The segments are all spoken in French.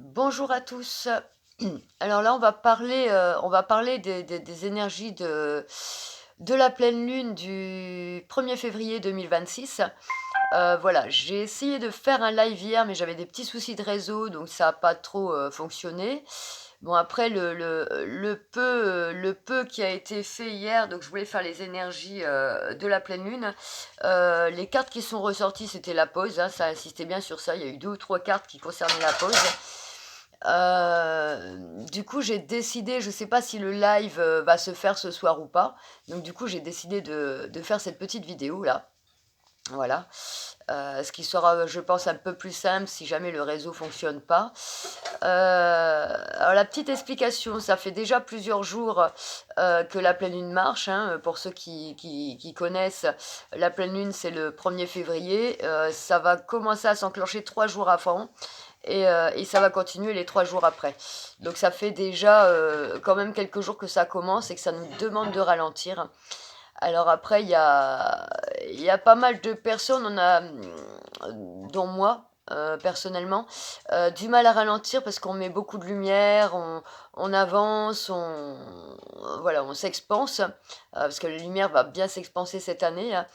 Bonjour à tous. Alors là, on va parler des énergies de la pleine lune du 1er février 2026. Voilà, j'ai essayé de faire un live hier, mais j'avais des petits soucis de réseau, donc ça a pas trop, fonctionné. Bon après le peu qui a été fait hier, donc je voulais faire les énergies, de la pleine lune. Les cartes qui sont ressorties, c'était la pause, hein, ça insistait bien sur ça. Il y a eu 2 ou 3 cartes qui concernaient la pause. Du coup, j'ai décidé, je sais pas si le live, va se faire ce soir ou pas, donc du coup, j'ai décidé de faire cette petite vidéo là, voilà. Ce qui sera, je pense, un peu plus simple si jamais le réseau fonctionne pas. Alors la petite explication, ça fait déjà plusieurs jours, que la pleine lune marche, hein, pour ceux qui connaissent, la pleine lune, c'est le 1er février, ça va commencer à s'enclencher 3 jours avant et ça va continuer les 3 jours après. Donc ça fait déjà, quand même quelques jours que ça commence et que ça nous demande de ralentir. Alors après, il y a pas mal de personnes, dont moi, personnellement, du mal à ralentir parce qu'on met beaucoup de lumière, on avance, voilà, on s'expanse, parce que la lumière va bien s'expanser cette année, hein.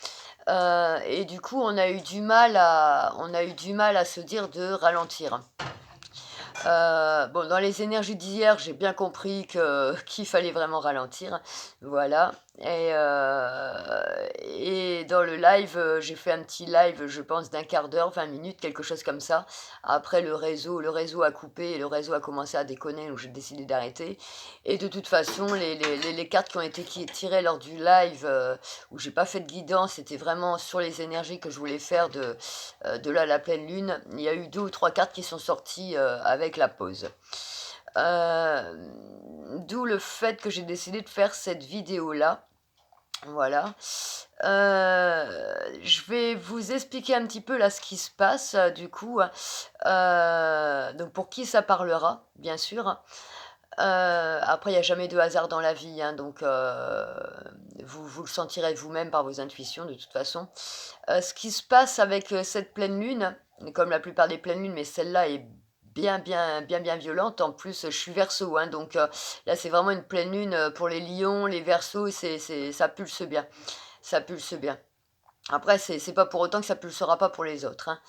Et du coup, on a eu du mal à se dire de ralentir. Bon, dans les énergies d'hier, j'ai bien compris que qu'il fallait vraiment ralentir, voilà. Et dans le live, j'ai fait un petit live, je pense d'1/4 d'heure, 20 minutes, quelque chose comme ça. Après le réseau a coupé et le réseau a commencé à déconner, donc j'ai décidé d'arrêter. Et de toute façon, les cartes qui tirées lors du live, où j'ai pas fait de guidance, c'était vraiment sur les énergies que je voulais faire de là, la pleine lune. Il y a eu 2 ou 3 cartes qui sont sorties, avec la pause. D'où le fait que j'ai décidé de faire cette vidéo-là, voilà. Je vais vous expliquer un petit peu là ce qui se passe, du coup, donc pour qui ça parlera, bien sûr. Après il y a jamais de hasard dans la vie, hein, donc vous le sentirez vous-même par vos intuitions de toute façon. Ce qui se passe avec, cette pleine lune, comme la plupart des pleines lunes, mais celle-là est bien, bien, bien, bien violente. En plus, je suis Verseau, hein, donc là, c'est vraiment une pleine lune, pour les lions, les Verseaux, c'est ça pulse bien, ça pulse bien. Après, c'est pas pour autant que ça pulsera pas pour les autres, hein,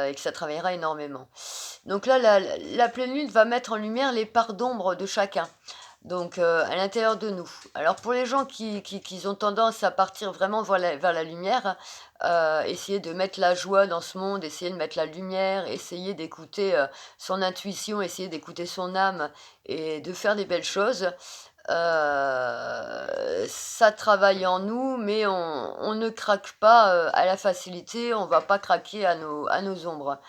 et que ça travaillera énormément. Donc là, la pleine lune va mettre en lumière les parts d'ombre de chacun, donc à l'intérieur de nous. Alors pour les gens qui ont tendance à partir vraiment vers la lumière, essayer de mettre la joie dans ce monde, essayer de mettre la lumière, essayer d'écouter, son intuition, essayer d'écouter son âme et de faire des belles choses. Ça travaille en nous, mais on ne craque pas, à la facilité, on va pas craquer à nos ombres.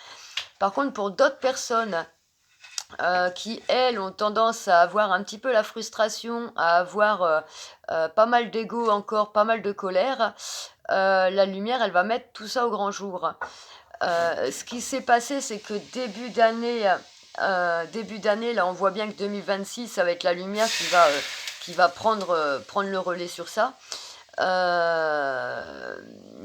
Par contre, pour d'autres personnes, qui, elles, ont tendance à avoir un petit peu la frustration, à avoir, pas mal d'ego encore, pas mal de colère, la lumière, elle va mettre tout ça au grand jour. Ce qui s'est passé, c'est que début d'année, là, on voit bien que 2026, ça va être la lumière qui va prendre le relais sur ça.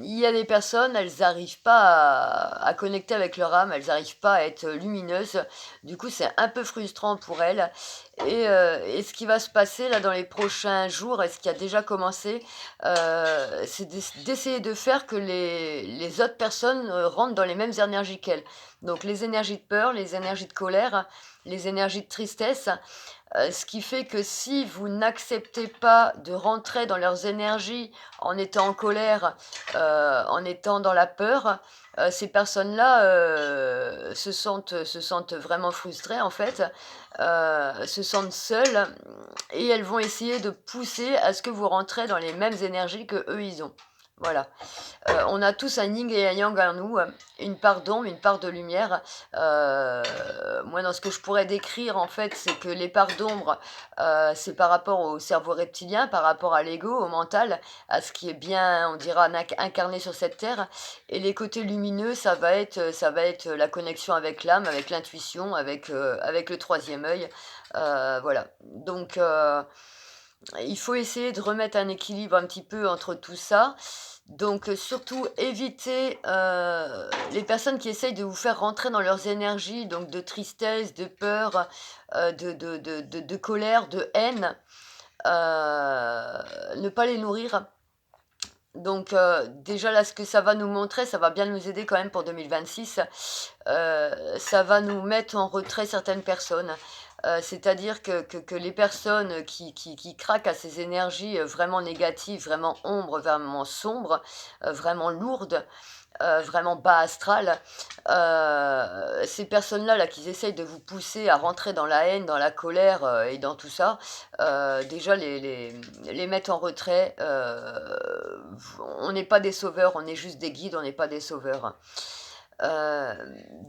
Il y a des personnes, elles n'arrivent pas à connecter avec leur âme, elles n'arrivent pas à être lumineuses. Du coup, c'est un peu frustrant pour elles. Et ce qui va se passer là dans les prochains jours, et ce qui a déjà commencé, c'est d'essayer de faire que les autres personnes rentrent dans les mêmes énergies qu'elles. Donc les énergies de peur, les énergies de colère, les énergies de tristesse. Ce qui fait que si vous n'acceptez pas de rentrer dans leurs énergies en étant en colère, en étant dans la peur, ces personnes-là, se sentent vraiment frustrées en fait, se sentent seules et elles vont essayer de pousser à ce que vous rentrez dans les mêmes énergies qu'eux ils ont. Voilà. On a tous un yin et un yang en nous, une part d'ombre, une part de lumière. Moi, dans ce que je pourrais décrire, en fait, c'est que les parts d'ombre, c'est par rapport au cerveau reptilien, par rapport à l'ego, au mental, à ce qui est bien, on dira, incarné sur cette terre. Et les côtés lumineux, ça va être la connexion avec l'âme, avec l'intuition, avec le troisième œil. Voilà. Donc, il faut essayer de remettre un équilibre un petit peu entre tout ça. Donc surtout évitez, les personnes qui essayent de vous faire rentrer dans leurs énergies, donc de tristesse, de peur, de colère, de haine, ne pas les nourrir. Donc déjà là, ce que ça va nous montrer, ça va bien nous aider quand même pour 2026, ça va nous mettre en retrait certaines personnes. C'est-à-dire que les personnes qui craquent à ces énergies, vraiment négatives, vraiment ombres, vraiment sombres, vraiment lourdes, vraiment bas astral, ces personnes-là, là, qui essayent de vous pousser à rentrer dans la haine, dans la colère, et dans tout ça, déjà les mettre en retrait, on n'est pas des sauveurs, on est juste des guides, on n'est pas des sauveurs.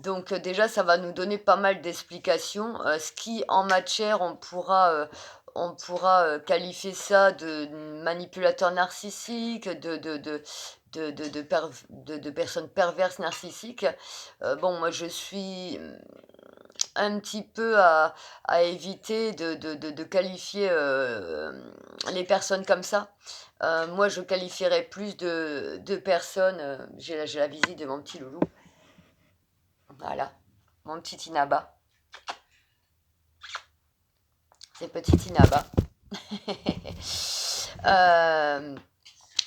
Donc déjà, ça va nous donner pas mal d'explications, ce qui en matière, on pourra, qualifier ça de manipulateur narcissique, de personnes perverses narcissiques. Bon, moi, je suis, un petit peu à éviter de qualifier, les personnes comme ça. Moi, je qualifierais plus de personnes, j'ai la visite de mon petit loulou. Voilà, mon petit Inaba. C'est petit Inaba. Euh,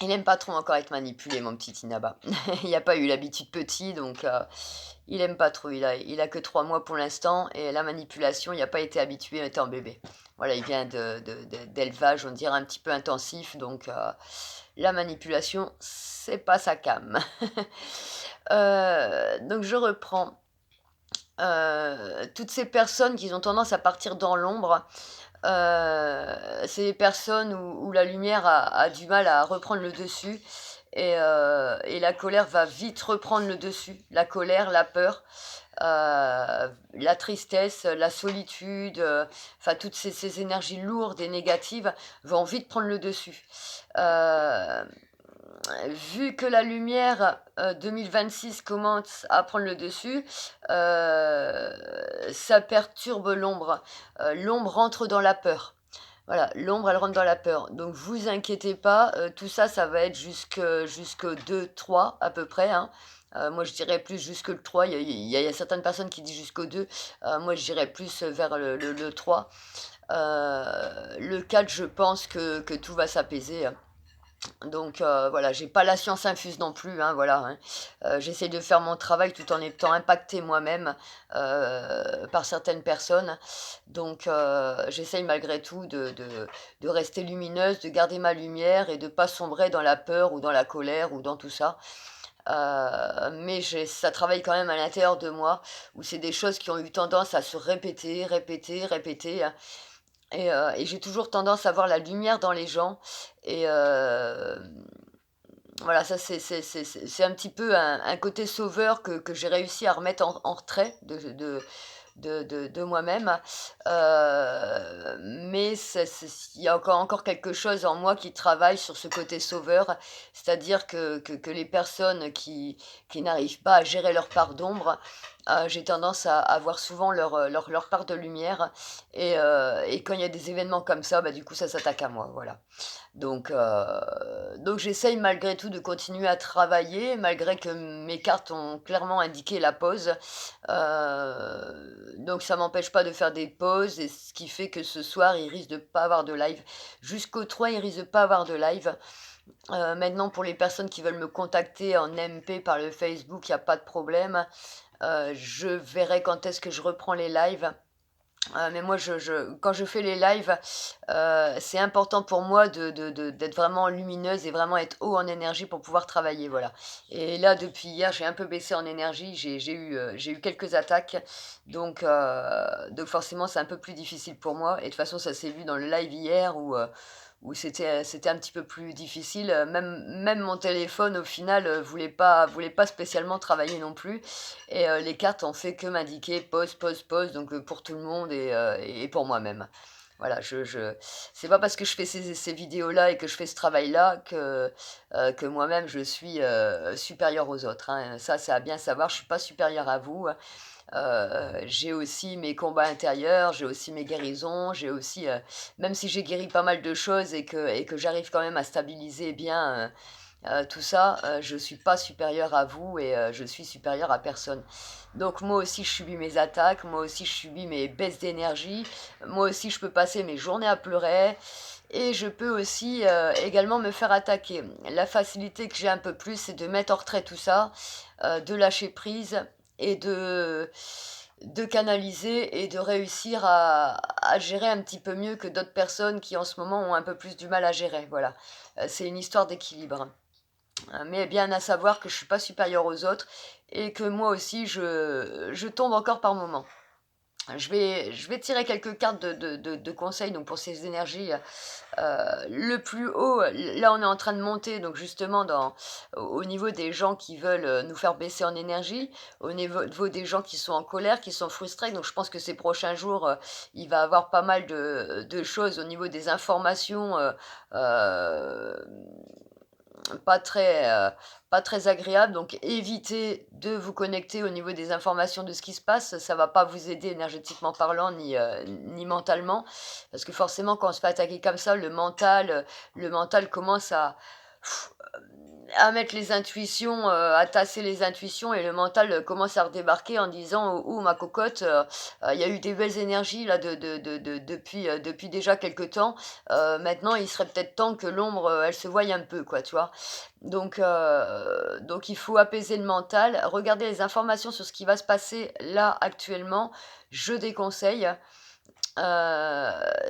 il aime pas trop encore être manipulé, mon petit Inaba. Il n'a pas eu l'habitude petit, donc il aime pas trop. Il a que 3 mois pour l'instant, et la manipulation, il n'a pas été habitué étant bébé. Voilà, il vient d'élevage, on dirait un petit peu intensif, donc la manipulation, c'est pas sa came. Donc je reprends. Toutes ces personnes qui ont tendance à partir dans l'ombre, c'est des personnes où la lumière a du mal à reprendre le dessus, et la colère va vite reprendre le dessus. La colère, la peur, la tristesse, la solitude, enfin toutes ces énergies lourdes et négatives vont vite prendre le dessus. Heu Vu que la lumière, 2026 commence à prendre le dessus, ça perturbe l'ombre. L'ombre rentre dans la peur. Voilà, l'ombre, elle rentre dans la peur. Donc vous inquiétez pas, tout ça, ça va être jusque 2-3 à peu près, hein. Moi je dirais plus jusque le 3. Il y a certaines personnes qui disent jusqu'au 2. Moi je dirais plus vers le 3. Le 4, je pense que tout va s'apaiser, hein. Donc voilà, j'ai pas la science infuse non plus, hein, voilà, hein. J'essaie de faire mon travail tout en étant impactée moi-même, par certaines personnes. Donc j'essaye malgré tout de rester lumineuse, de garder ma lumière et de pas sombrer dans la peur ou dans la colère ou dans tout ça. Mais ça travaille quand même à l'intérieur de moi, où c'est des choses qui ont eu tendance à se répéter, répéter, répéter, hein. Et j'ai toujours tendance à voir la lumière dans les gens, et voilà, ça c'est un petit peu un côté sauveur que j'ai réussi à remettre en retrait de moi-même. Mais il y a encore quelque chose en moi qui travaille sur ce côté sauveur, c'est-à-dire que les personnes qui n'arrivent pas à gérer leur part d'ombre, j'ai tendance à voir souvent leur part de lumière, et quand il y a des événements comme ça, bah, du coup, ça s'attaque à moi, voilà. Donc j'essaye malgré tout de continuer à travailler, malgré que mes cartes ont clairement indiqué la pause. Donc ça m'empêche pas de faire des pauses, et ce qui fait que ce soir, il risque de pas avoir de live. Jusqu'au 3, il risque de pas avoir de live. Maintenant, pour les personnes qui veulent me contacter en MP par le Facebook, il y a pas de problème. Je verrai quand est-ce que je reprends les lives. Mais moi, quand je fais les lives, c'est important pour moi d'être vraiment lumineuse et vraiment être haut en énergie pour pouvoir travailler, voilà. Et là, depuis hier, j'ai un peu baissé en énergie, j'ai eu quelques attaques, donc forcément, c'est un peu plus difficile pour moi, et de toute façon, ça s'est vu dans le live hier où c'était un petit peu plus difficile. Même mon téléphone, au final, voulait pas spécialement travailler non plus, et les cartes ont fait que m'indiquer pause, pause, pause, donc pour tout le monde, et pour moi-même. Voilà, c'est pas parce que je fais ces vidéos-là et que je fais ce travail-là que moi-même je suis, supérieure aux autres, hein. Ça, c'est à bien savoir, je suis pas supérieure à vous. J'ai aussi mes combats intérieurs, j'ai aussi mes guérisons, j'ai aussi, même si j'ai guéri pas mal de choses et que j'arrive quand même à stabiliser bien, tout ça, je suis pas supérieure à vous et je suis supérieure à personne. Donc moi aussi je subis mes attaques, moi aussi je subis mes baisses d'énergie, moi aussi je peux passer mes journées à pleurer et je peux aussi, également me faire attaquer. La facilité que j'ai un peu plus, c'est de mettre en retrait tout ça, de lâcher prise et de canaliser et de réussir à gérer un petit peu mieux que d'autres personnes qui en ce moment ont un peu plus du mal à gérer, voilà. C'est une histoire d'équilibre. Mais bien à savoir que je suis pas supérieure aux autres et que moi aussi je tombe encore par moments. Je vais tirer quelques cartes de conseils donc pour ces énergies, le plus haut, là on est en train de monter donc justement au niveau des gens qui veulent, nous faire baisser en énergie, au niveau des gens qui sont en colère, qui sont frustrés, donc je pense que ces prochains jours, il va y avoir pas mal de choses au niveau des informations, hem pas très, pas très agréable, donc évitez de vous connecter au niveau des informations de ce qui se passe. Ça va pas vous aider énergétiquement parlant ni mentalement. Parce que forcément quand on se fait attaquer comme ça, le mental commence à mettre les intuitions, à tasser les intuitions et le mental, commence à redébarquer en disant: «Oh, ma cocotte, il y a eu des belles énergies là depuis déjà quelque temps, maintenant il serait peut-être temps que l'ombre, elle se voie un peu quoi», tu vois? Donc il faut apaiser le mental, regarder les informations sur ce qui va se passer là actuellement, je déconseille.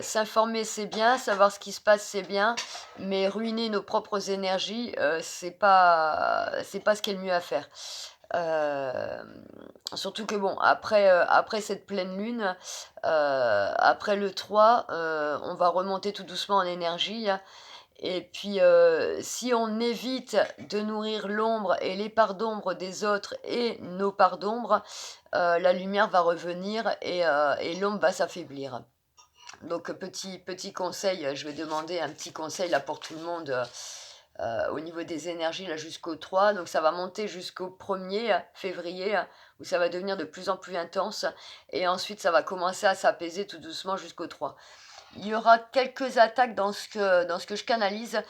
S'informer, c'est bien, savoir ce qui se passe, c'est bien, mais ruiner nos propres énergies, c'est pas ce qui est le mieux à faire. Surtout que bon, après cette pleine lune, après le 3, on va remonter tout doucement en énergie et puis, si on évite de nourrir l'ombre et les parts d'ombre des autres et nos parts d'ombre, la lumière va revenir et l'ombre va s'affaiblir. Donc, petit conseil, je vais demander un petit conseil là pour tout le monde, au niveau des énergies là jusqu'au 3. Donc ça va monter jusqu'au 1er février, où ça va devenir de plus en plus intense et ensuite ça va commencer à s'apaiser tout doucement jusqu'au 3. Il y aura quelques attaques dans ce que je canalise,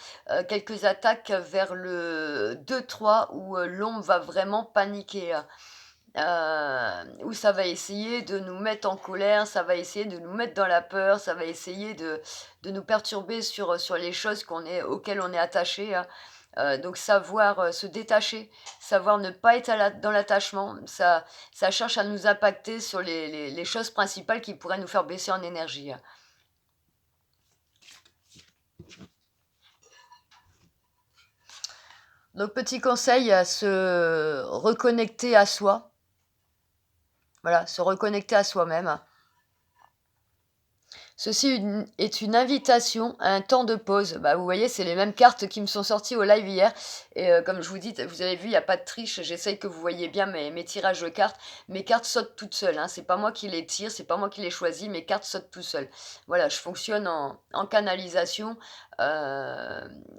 quelques attaques vers le 2-3 où, l'ombre va vraiment paniquer, où ça va essayer de nous mettre en colère, ça va essayer de nous mettre dans la peur, ça va essayer de nous perturber sur les choses auxquelles on est attaché, hein. Donc savoir, se détacher, savoir ne pas être dans l'attachement, ça cherche à nous impacter sur les choses principales qui pourraient nous faire baisser en énergie, hein. Donc petit conseil, se reconnecter à soi, voilà, se reconnecter à soi-même. Ceci est une invitation à un temps de pause. Bah, vous voyez, c'est les mêmes cartes qui me sont sorties au live hier et comme je vous dis, vous avez vu, il y a pas de triche. J'essaye que vous voyez bien mes tirages de cartes. Mes cartes sautent toutes seules, hein. C'est pas moi qui les tire, c'est pas moi qui les choisis, mes cartes sautent tout seules. Voilà, je fonctionne en canalisation.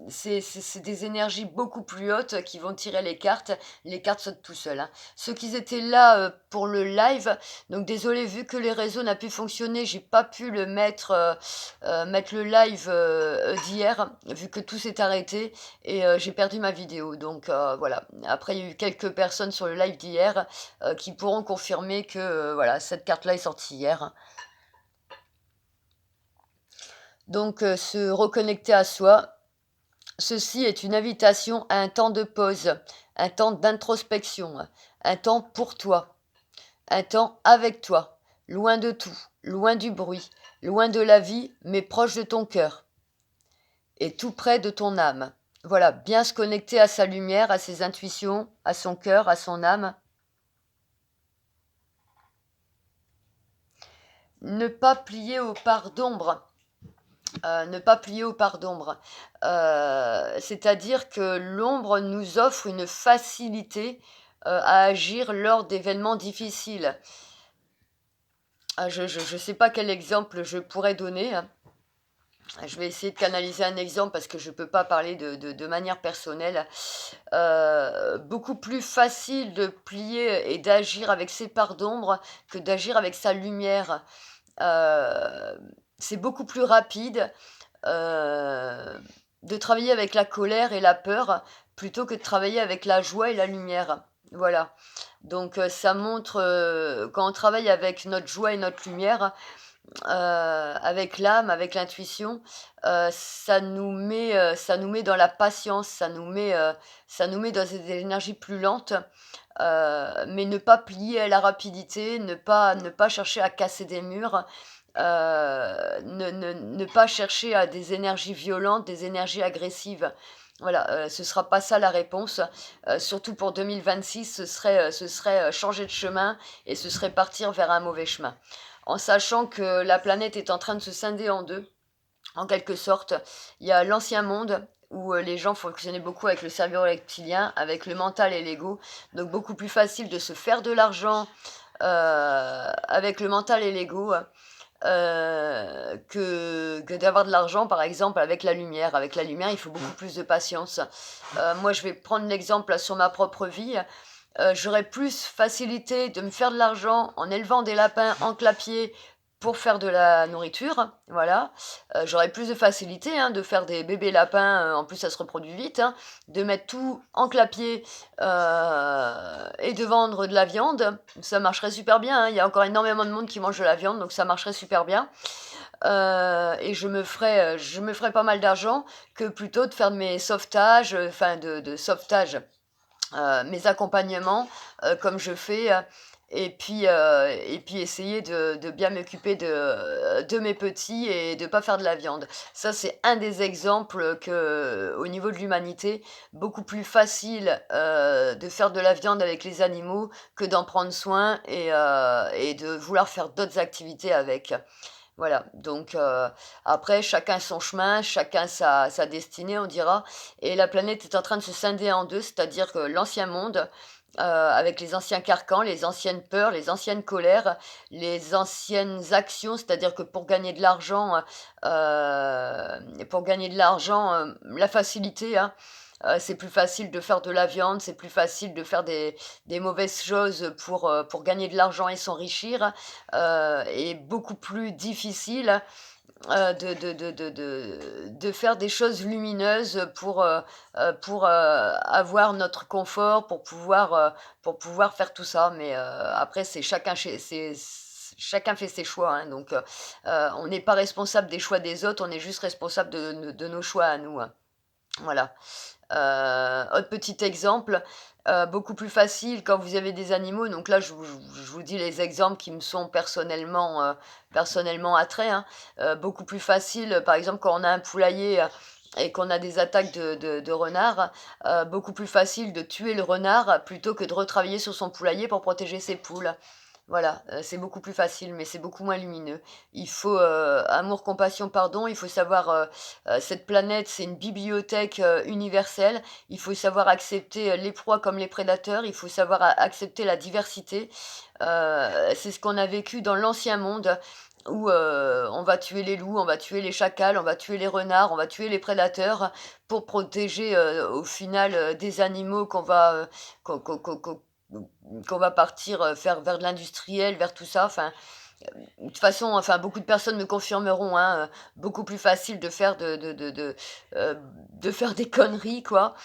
C'est des énergies beaucoup plus hautes qui vont tirer les cartes. Les cartes sautent tout seules, hein. Ceux qui étaient là, pour le live, donc désolé vu que les réseaux n'a pu fonctionner, j'ai pas pu mettre le live, d'hier, vu que tout s'est arrêté et j'ai perdu ma vidéo donc voilà. Après il y a eu quelques personnes sur le live d'hier, qui pourront confirmer que, voilà, cette carte-là est sortie hier. Donc se reconnecter à soi, ceci est une invitation à un temps de pause, un temps d'introspection, un temps pour toi. Un temps avec toi, loin de tout, loin du bruit, loin de la vie, mais proche de ton cœur et tout près de ton âme. Voilà, bien se connecter à sa lumière, à ses intuitions, à son cœur, à son âme. Ne pas plier aux parts d'ombre. Ne pas plier aux parts d'ombre. C'est-à-dire que l'ombre nous offre une facilité à agir lors d'événements difficiles. Je sais pas quel exemple je pourrais donner, hein. Je vais essayer de canaliser un exemple parce que je peux pas parler de manière personnelle. Beaucoup plus facile de plier et d'agir avec ses parts d'ombre que d'agir avec sa lumière. Heu, c'est beaucoup plus rapide, heu, de travailler avec la colère et la peur plutôt que de travailler avec la joie et la lumière. Voilà. Donc ça montre, quand on travaille avec notre joie et notre lumière, avec l'âme, avec l'intuition, ça nous met dans la patience, ça nous met dans des énergies plus lentes, mais ne pas plier à la rapidité, ne pas chercher à casser des murs, ne pas chercher à des énergies violentes, des énergies agressives. Voilà, ce sera pas ça la réponse, surtout pour 2026, ce serait, changer de chemin et ce serait partir vers un mauvais chemin. En sachant que la planète est en train de se scinder en 2, en quelque sorte. Il y a l'ancien monde où, les gens fonctionnaient beaucoup avec le cerveau reptilien, avec le mental et l'ego, donc beaucoup plus facile de se faire de l'argent, avec le mental et l'ego, que d'avoir de l'argent, par exemple, avec la lumière. Avec la lumière, il faut beaucoup plus de patience. Moi, je vais prendre l'exemple là, sur ma propre vie. J'aurais plus facilité de me faire de l'argent en élevant des lapins en clapier pour faire de la nourriture, voilà. J'aurais plus de facilité, hein, de faire des bébés lapins, en plus ça se reproduit vite, hein, de mettre tout en clapier, et de vendre de la viande. Ça marcherait super bien, hein. Il y a encore énormément de monde qui mange de la viande, donc ça marcherait super bien. Et je me ferais pas mal d'argent que plutôt de faire de mes sauvetages, enfin de sauvetage, mes accompagnements, comme je fais, et puis essayer de bien m'occuper de mes petits et de pas faire de la viande. Ça, c'est un des exemples que, au niveau de l'humanité, beaucoup plus facile, de faire de la viande avec les animaux que d'en prendre soin et de vouloir faire d'autres activités avec. Voilà, donc après chacun son chemin, chacun sa destinée, on dira, et la planète est en train de se scinder en 2, c'est-à-dire que l'ancien monde, avec les anciens carcans, les anciennes peurs, les anciennes colères, les anciennes actions, c'est-à-dire que pour gagner de l'argent, la facilité, hein, c'est plus facile de faire de la viande, c'est plus facile de faire des mauvaises choses pour gagner de l'argent et s'enrichir, et beaucoup plus difficile, de faire des choses lumineuses pour, avoir notre confort, pour pouvoir faire tout ça. Mais, après c'est chacun fait ses choix, hein, donc, on n'est pas responsable des choix des autres, on est juste responsable de nos choix à nous, hein. Voilà. Autre petit exemple, beaucoup plus facile quand vous avez des animaux, donc là je vous dis les exemples qui me sont personnellement attraits, hein. Beaucoup plus facile, par exemple, quand on a un poulailler, et qu'on a des attaques de renards, beaucoup plus facile de tuer le renard plutôt que de retravailler sur son poulailler pour protéger ses poules. Voilà, c'est beaucoup plus facile, mais c'est beaucoup moins lumineux. Il faut, amour, compassion, pardon, il faut savoir, cette planète, c'est une bibliothèque, universelle. Il faut savoir accepter, les proies comme les prédateurs, il faut savoir accepter la diversité. C'est ce qu'on a vécu dans l'ancien monde où, on va tuer les loups, on va tuer les chacals, on va tuer les renards, on va tuer les prédateurs pour protéger, au final, des animaux qu'on qu'on va partir, faire vers de l'industriel, vers tout ça, enfin, de toute façon, enfin, beaucoup de personnes me confirmeront, hein, beaucoup plus facile de faire des conneries, quoi,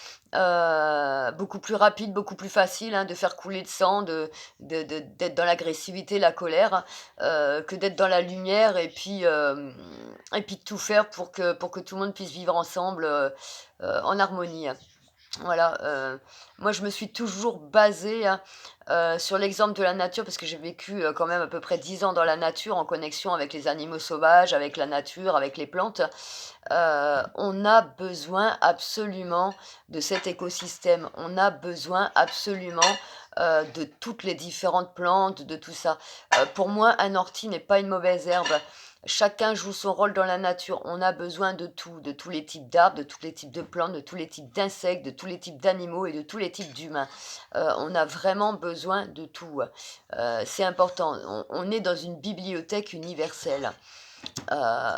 beaucoup plus rapide, beaucoup plus facile, hein, de faire couler de sang, d'être dans l'agressivité, la colère, que d'être dans la lumière et puis de tout faire pour que tout le monde puisse vivre ensemble, en harmonie, hein. Voilà, moi je me suis toujours basée, hein, sur l'exemple de la nature parce que j'ai vécu, quand même à peu près 10 ans dans la nature en connexion avec les animaux sauvages, avec la nature, avec les plantes. On a besoin absolument de cet écosystème. On a besoin absolument, de toutes les différentes plantes, de tout ça. Pour moi, un ortie n'est pas une mauvaise herbe. Chacun joue son rôle dans la nature. On a besoin de tout, de tous les types d'arbres, de tous les types de plantes, de tous les types d'insectes, de tous les types d'animaux et de tous les types d'humains. On a vraiment besoin de tout. C'est important. On est dans une bibliothèque universelle,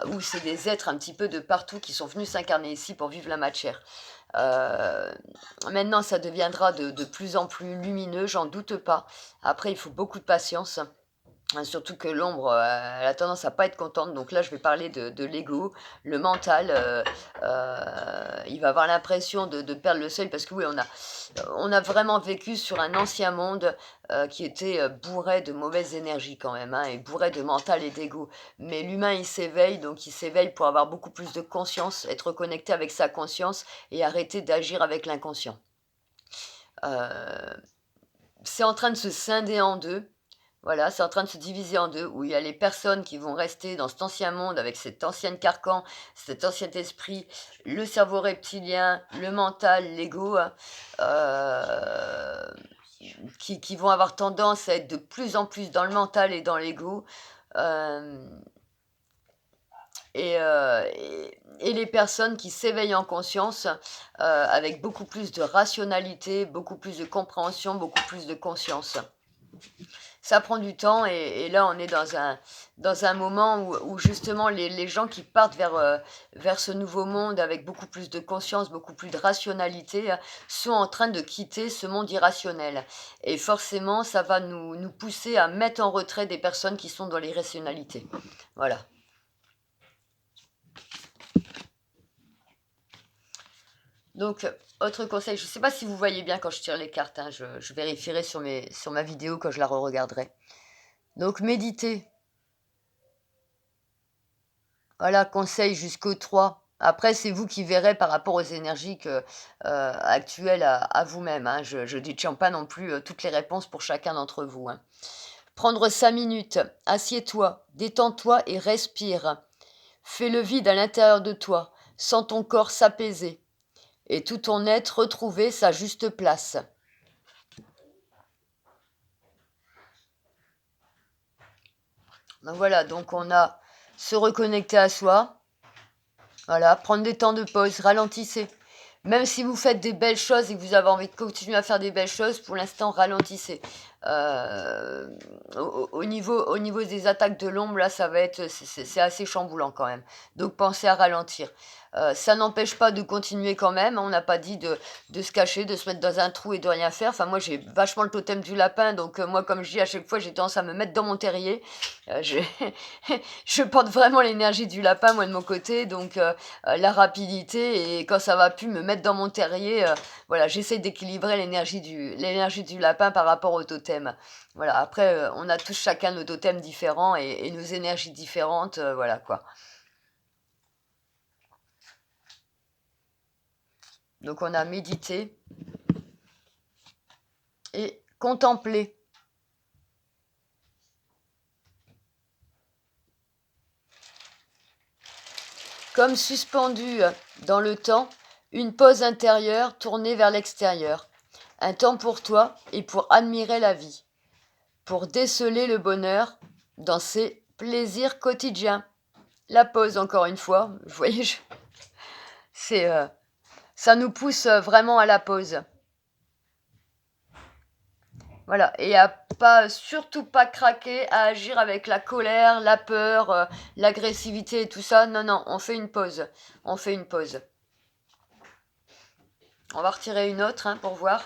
où c'est des êtres un petit peu de partout qui sont venus s'incarner ici pour vivre la matière. Maintenant, ça deviendra de plus en plus lumineux, j'en doute pas. Après, il faut beaucoup de patience. Surtout que l'ombre, elle a tendance à pas être contente, donc là, je vais parler de l'ego, le mental, il va avoir l'impression de perdre le seuil parce que oui, on a vraiment vécu sur un ancien monde, qui était, bourré de mauvaises énergies quand même, hein, et bourré de mental et d'ego. Mais l'humain, il s'éveille, donc il s'éveille pour avoir beaucoup plus de conscience, être connecté avec sa conscience et arrêter d'agir avec l'inconscient. Heu, c'est en train de se scinder en 2. Voilà, c'est en train de se diviser en 2, où il y a les personnes qui vont rester dans cet ancien monde avec cet ancien carcan, cet ancien esprit, le cerveau reptilien, le mental, l'ego, hein, qui vont avoir tendance à être de plus en plus dans le mental et dans l'ego. Hem et les personnes qui s'éveillent en conscience, avec beaucoup plus de rationalité, beaucoup plus de compréhension, beaucoup plus de conscience. Ça prend du temps et là, on est dans un moment où justement les gens qui partent vers ce nouveau monde avec beaucoup plus de conscience, beaucoup plus de rationalité, sont en train de quitter ce monde irrationnel et forcément, ça va nous pousser à mettre en retrait des personnes qui sont dans l'irrationalité. Voilà. Donc, autre conseil, je ne sais pas si vous voyez bien quand je tire les cartes, hein, je vérifierai sur ma vidéo quand je la re-regarderai. Donc méditer. Voilà, conseil jusqu'au 3. Après, c'est vous qui verrez par rapport aux énergies actuelles à vous-même, hein. Je ne détiens pas non plus toutes les réponses pour chacun d'entre vous, hein. Prendre 5 minutes, assieds-toi, détends-toi et respire. Fais le vide à l'intérieur de toi, sens ton corps s'apaiser et tout ton être retrouver sa juste place. Donc voilà, donc on a se reconnecter à soi, voilà, prendre des temps de pause, ralentissez. Même si vous faites des belles choses et que vous avez envie de continuer à faire des belles choses, pour l'instant, ralentissez. Au niveau des attaques de l'ombre, là, ça va être, c'est assez chamboulant quand même. Donc, pensez à ralentir. Ça n'empêche pas de continuer quand même, hein. On n'a pas dit de se cacher, de se mettre dans un trou et de rien faire. Enfin, moi, j'ai vachement le totem du lapin. Donc, moi, comme je dis à chaque fois, j'ai tendance à me mettre dans mon terrier. Je, je porte vraiment l'énergie du lapin, moi, de mon côté. Donc, la rapidité et quand ça va plus me mettre dans mon terrier, voilà, j'essaie d'équilibrer l'énergie du lapin par rapport au totem. Voilà, après, on a tous chacun nos totems différents et nos énergies différentes, voilà quoi. Donc on a médité et contemplé. Comme suspendu dans le temps, une pause intérieure tournée vers l'extérieur. Un temps pour toi et pour admirer la vie, pour déceler le bonheur dans ses plaisirs quotidiens. La pause, encore une fois, vous voyez, c'est, ça nous pousse vraiment à la pause. Voilà, et à pas, surtout pas craquer, à agir avec la colère, la peur, l'agressivité et tout ça. Non, non, on fait une pause. On fait une pause. On va retirer une autre hein, pour voir.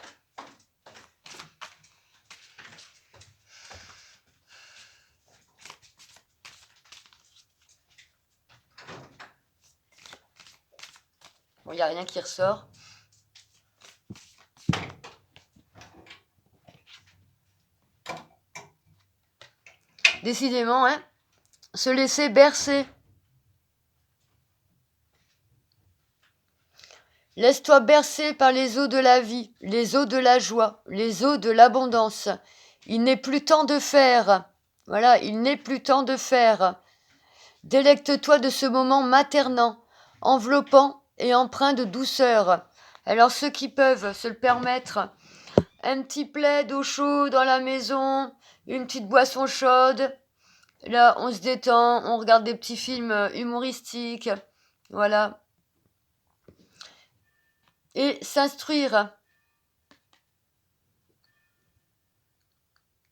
Bon, il n'y a rien qui ressort. Décidément, hein, se laisser bercer. Laisse-toi bercer par les eaux de la vie, les eaux de la joie, les eaux de l'abondance. Il n'est plus temps de faire. Voilà, il n'est plus temps de faire. Délecte-toi de ce moment maternant, enveloppant et empreint de douceur. Alors ceux qui peuvent se le permettre, un petit plaid au chaud dans la maison, une petite boisson chaude. Là, on se détend, on regarde des petits films humoristiques. Voilà. Et s'instruire.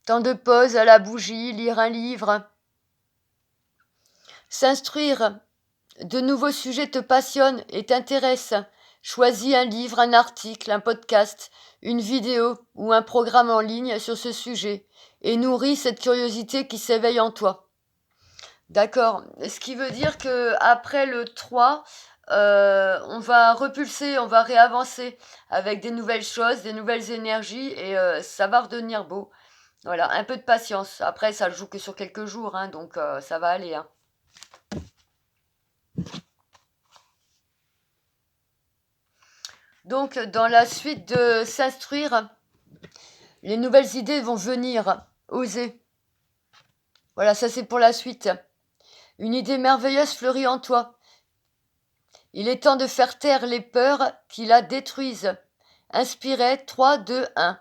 Temps de pause à la bougie, lire un livre. S'instruire. De nouveaux sujets te passionnent et t'intéressent. Choisis un livre, un article, un podcast, une vidéo ou un programme en ligne sur ce sujet et nourris cette curiosité qui s'éveille en toi. D'accord. Ce qui veut dire que après le 3, on va repulser, on va réavancer avec des nouvelles choses, des nouvelles énergies et ça va redevenir beau. Voilà, un peu de patience. Après, ça joue que sur quelques jours, hein, donc ça va aller, hein. Donc, dans la suite de s'instruire, les nouvelles idées vont venir. Oser. Voilà, ça c'est pour la suite. Une idée merveilleuse fleurit en toi. Il est temps de faire taire les peurs qui la détruisent. Inspirez 3, 2, 1.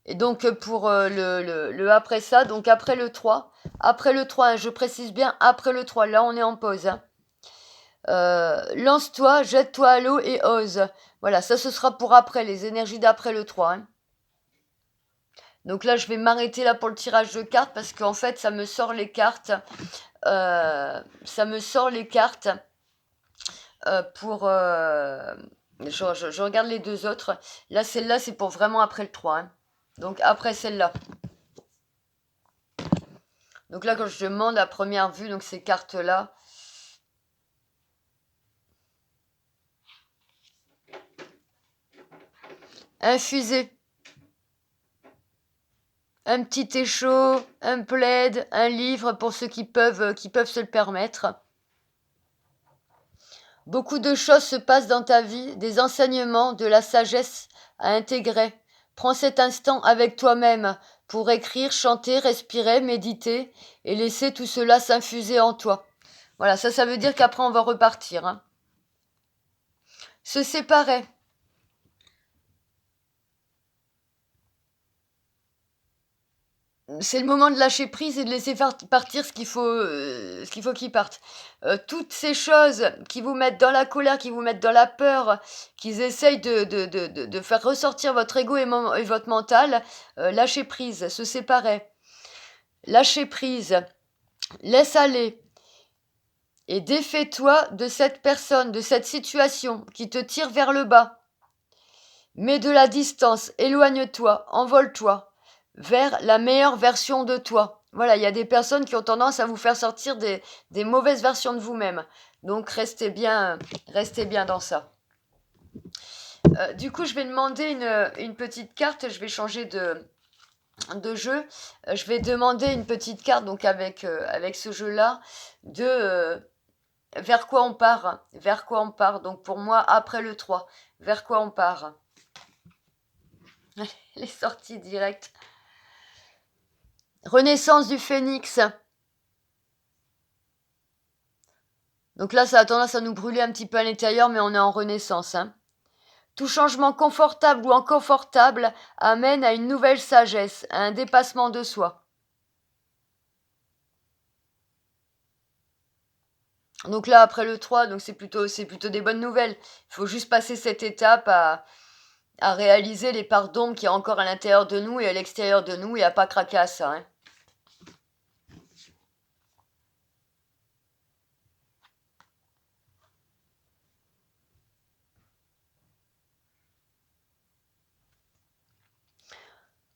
Et donc pour le après ça, donc après le 3, hein, je précise bien après le 3, là on est en pause. Hein. Lance-toi, jette-toi à l'eau et ose. Voilà, ça ce sera pour après, les énergies d'après le 3. Hein. Donc là je vais m'arrêter là pour le tirage de cartes parce qu'en fait ça me sort les cartes. Pour... je regarde les deux autres. Là, celle-là, c'est pour vraiment après le 3. Hein. Donc, après celle-là. Donc là, quand je demande à première vue, donc ces cartes-là. Infuser. Un petit thé chaud, un plaid, un livre pour ceux qui peuvent se le permettre. Beaucoup de choses se passent dans ta vie, des enseignements, de la sagesse à intégrer. Prends cet instant avec toi-même pour écrire, chanter, respirer, méditer et laisser tout cela s'infuser en toi. Voilà, ça veut dire qu'après on va repartir. Hein. Se séparer. C'est le moment de lâcher prise et de laisser partir ce qu'il faut qu'il parte. Toutes ces choses qui vous mettent dans la colère, qui vous mettent dans la peur, qui essayent de faire ressortir votre ego et votre mental, lâchez prise, se séparer. Lâchez prise, laisse aller et défais-toi de cette personne, de cette situation qui te tire vers le bas. Mets de la distance, éloigne-toi, envole-toi vers la meilleure version de toi. Voilà, il y a des personnes qui ont tendance à vous faire sortir des mauvaises versions de vous-même. Donc restez bien dans ça. Du coup, je vais demander une petite carte. Je vais changer de jeu. Je vais demander une petite carte, donc avec ce jeu-là, de vers quoi on part. Vers quoi on part. Donc pour moi, après le 3, vers quoi on part. Les sorties directes. Renaissance du phénix. Donc là, ça a tendance à nous brûler un petit peu à l'intérieur, mais on est en renaissance. Hein. Tout changement confortable ou inconfortable amène à une nouvelle sagesse, à un dépassement de soi. Donc là, après le 3, donc c'est plutôt des bonnes nouvelles. Il faut juste passer cette étape à réaliser les parts d'ombre qu'il y a encore à l'intérieur de nous et à l'extérieur de nous et à pas craquer à ça. Hein.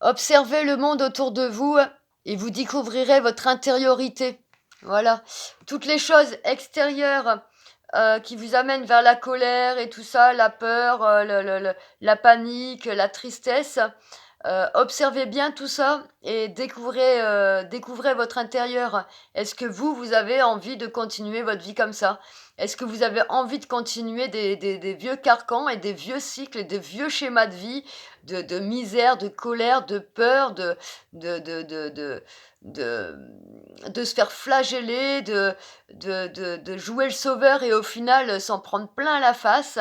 Observez le monde autour de vous et vous découvrirez votre intériorité. Voilà. Toutes les choses extérieures qui vous amènent vers la colère et tout ça, la peur, la panique, la tristesse. Observez bien tout ça et découvrez votre intérieur. Est-ce que vous avez envie de continuer votre vie comme ça? Est-ce que vous avez envie de continuer des vieux carcans et des vieux cycles et des vieux schémas de vie, de misère, de colère, de peur, de, de, de, de, de, de se faire flageller, de jouer le sauveur et au final s'en prendre plein la face?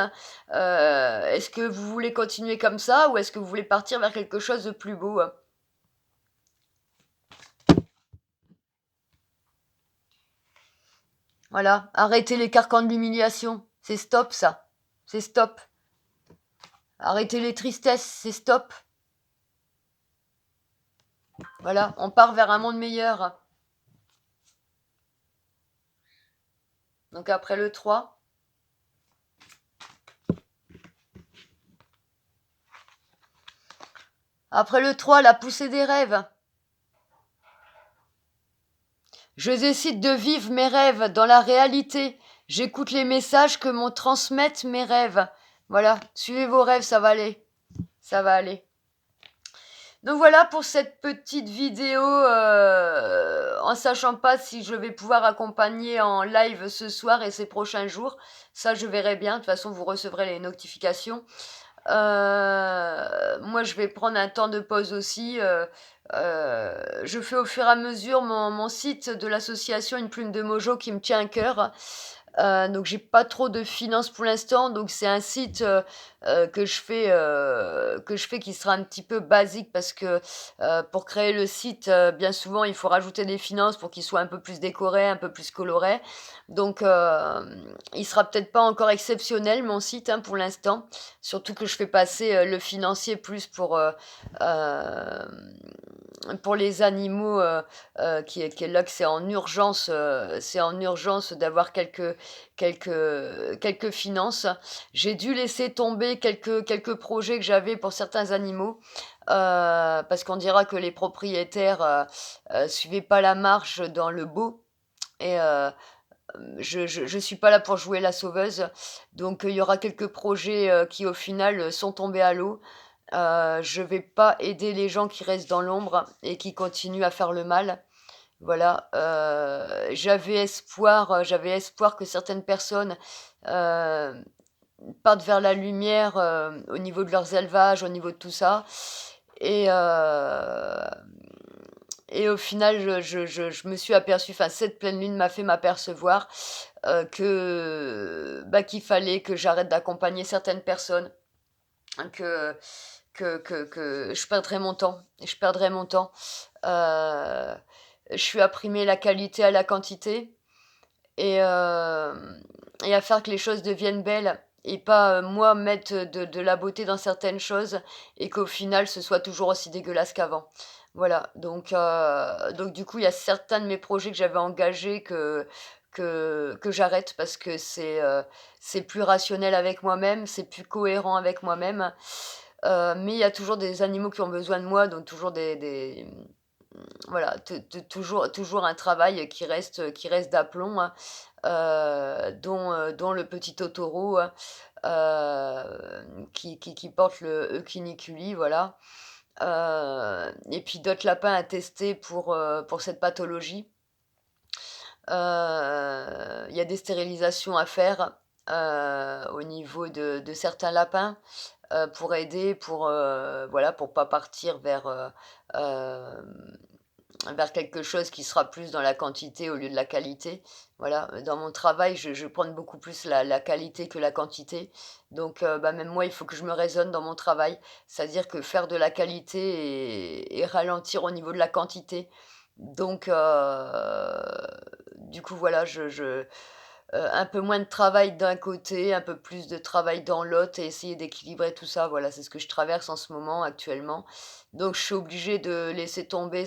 Est-ce que vous voulez continuer comme ça ou est-ce que vous voulez partir vers quelque chose de plus beau? Hein? Voilà, arrêtez les carcans de l'humiliation. C'est stop ça. C'est stop. Arrêtez les tristesses, c'est stop. Voilà, on part vers un monde meilleur. Donc après le 3. Après le 3, la poussée des rêves. Je décide de vivre mes rêves dans la réalité. J'écoute les messages que m'ont transmettre mes rêves. Voilà, suivez vos rêves, ça va aller. Ça va aller. Donc voilà pour cette petite vidéo, en sachant pas si je vais pouvoir accompagner en live ce soir et ces prochains jours. Ça, je verrai bien. De toute façon, vous recevrez les notifications. Moi, je vais prendre un temps de pause aussi. Je fais au fur et à mesure mon site de l'association Une Plume de Mojo qui me tient à cœur. Donc j'ai pas trop de finances pour l'instant, donc c'est un site, que je fais qui sera un petit peu basique parce que, pour créer le site, bien souvent, il faut rajouter des finances pour qu'il soit un peu plus décoré, un peu plus coloré. Donc, il sera peut-être pas encore exceptionnel mon site, hein, pour l'instant. Surtout que je fais passer, le financier plus pour les animaux, qui est là que c'est en urgence d'avoir quelques finances. J'ai dû laisser tomber quelques projets que j'avais pour certains animaux, parce qu'on dira que les propriétaires, suivaient pas la marche dans le beau et je suis pas là pour jouer la sauveuse. Donc, il y aura quelques projets, qui au final, sont tombés à l'eau. Je vais pas aider les gens qui restent dans l'ombre et qui continuent à faire le mal. Voilà, j'avais espoir que certaines personnes, heu, partent vers la lumière, au niveau de leurs élevages, au niveau de tout ça et au final, je me suis aperçue, enfin, cette pleine lune m'a fait m'apercevoir, bah, qu'il fallait que j'arrête d'accompagner certaines personnes, hein, que je perdrais mon temps. Je perdrais mon temps. Heu, je suis à primer la qualité à la quantité et à faire que les choses deviennent belles et pas, moi mettre de la beauté dans certaines choses et qu'au final ce soit toujours aussi dégueulasse qu'avant. Voilà, donc du coup, il y a certains de mes projets que j'avais engagés que j'arrête parce que c'est plus rationnel avec moi-même, c'est plus cohérent avec moi-même. Mais il y a toujours des animaux qui ont besoin de moi, donc toujours voilà, toujours un travail qui reste d'aplomb, hein, dont le petit Totoro, hein, qui porte le Equiniculi, voilà. Et puis d'autres lapins à tester pour cette pathologie. Il y a des stérilisations à faire, au niveau de certains lapins, pour aider, voilà, pour pas partir vers quelque chose qui sera plus dans la quantité au lieu de la qualité. Voilà, dans mon travail, je prône beaucoup plus la qualité que la quantité. Donc, bah, même moi, il faut que je me raisonne dans mon travail. C'est-à-dire que faire de la qualité et ralentir au niveau de la quantité. Donc, du coup, voilà, un peu moins de travail d'un côté, un peu plus de travail dans l'autre et essayer d'équilibrer tout ça. Voilà, c'est ce que je traverse en ce moment, actuellement. Donc je suis obligée de laisser tomber